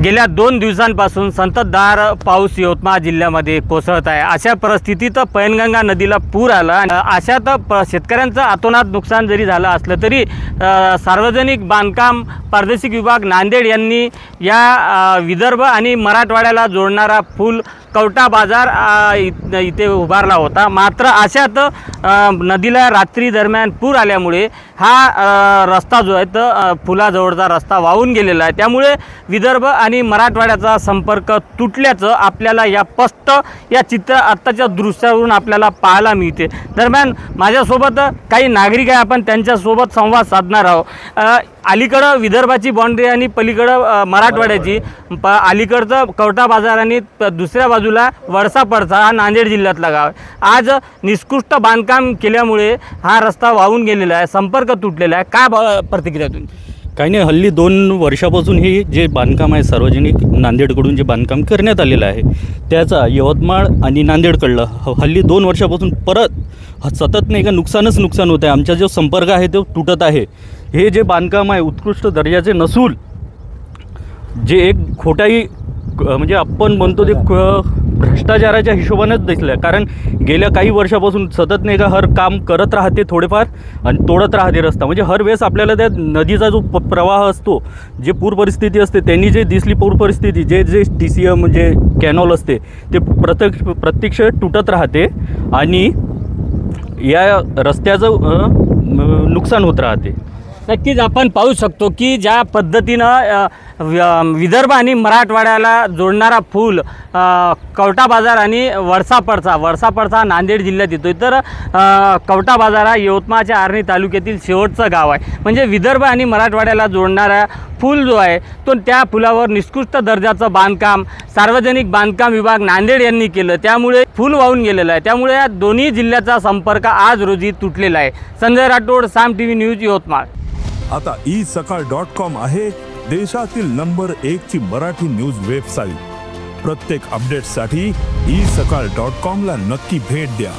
गेल्या 2 दिवसांपासून संततधार पाऊस यवतमाळ जिल्ह्यामध्ये कोसळत आहे। अशा परिस्थितीत पैनगंगा नदीला पूर आला। अशात शेतकऱ्यांचं अतोनात नुकसान जरी झालं असलं तरी सार्वजनिक बांधकाम प्रादेशिक विभाग नांदेड यांनी या विदर्भ आणि मराठवाड्याला जोडणारा पूल कवठा बाजार इथे उभारला होता। मात्र अशात नदीला रात्री दरम्यान पूर आल्यामुळे हा रस्ता जो आहे तो पुलाजवळचा रस्ता वाहून गेलेला आहे। त्यामुळे विदर्भ आणि मराठवाड्याचा संपर्क तुटल्याचं आपल्याला या स्पष्ट या चित्र आत्ताच्या दृश्यावरून आपल्याला पाहायला मिळते। दरम्यान माझ्यासोबत काही नागरिक आहे, आपण त्यांच्यासोबत संवाद साधणार आहोत। अलीकडं विदर्भाची बाउंड्री आणि पलीकडं मराठवाड्याची, अलीकडचं कवठा बाजार आणि दुसऱ्या बाजूला वडसा पडसा हा नांदेड जिल्ह्यातला गाव आहे। आज निष्कृष्ट बांधकाम केल्यामुळे हा रस्ता वाहून गेलेला आहे, संपर्क तुटलेला आहे। काय प्रतिक्रिया तुमची? काही नाही, हल्ली 2 वर्षापासून हे जे बांधकाम आहे सार्वजनिक नांदेडकडून जे बांधकाम करण्यात आलेलं आहे त्याचा यवतमाळ आणि नांदेडकडलं हल्ली 2 वर्षापासून परत सतत नाही का नुकसान होत आहे। आमचा जो संपर्क आहे तो तुटत आहे। हे जे बांधकाम आहे उत्कृष्ट दर्जाचे नसून जे एक खोटाई म्हणजे आपण म्हणतो ते भ्रष्टाचाराच्या हिशोबानेच दिसलं आहे। कारण गेल्या काही वर्षापासून सतत नाही का हर काम करत राहते थोडेफार आणि तोडत राहते रस्ता। म्हणजे हर वेळेस आपल्याला त्या नदीचा जो प्रवाह असतो, जे पूर परिस्थिती असते, त्यांनी जे दिसली पूर परिस्थिती जे TCM म्हणजे कॅनॉल असते ते प्रत्यक्ष तुटत राहते आणि या रस्त्याचं नुकसान होत राहते। नक्कीच आपण पाहू शकतो की ज्या पद्धतीनं विदर्भ आणि मराठवाड्याला जोडणारा पूल कवठा बाजार आणि वडसा पडसा नांदेड जिल्ह्यात येतोय, तर कवठा बाजार हा यवतमाळच्या आर्णी तालुक्यातील शेवटचं गाव आहे। म्हणजे विदर्भ आणि मराठवाड्याला जोडणारा पूल जो आहे तो त्या पुलावर निष्कृष्ट दर्जाचं बांधकाम सार्वजनिक बांधकाम विभाग नांदेड यांनी केलं, त्यामुळे पूल वाहून गेलेला आहे। त्यामुळे या दोन्ही जिल्ह्याचा संपर्क आज रोजी तुटलेला आहे। संजय राठोड, साम TV न्यूज, यवतमाळ। आता isakal.com आहे देशातील नंबर 1 ची मराठी न्यूज वेबसाईट। प्रत्येक अपडेटसाठी isakal.com ला नक्की भेट द्या।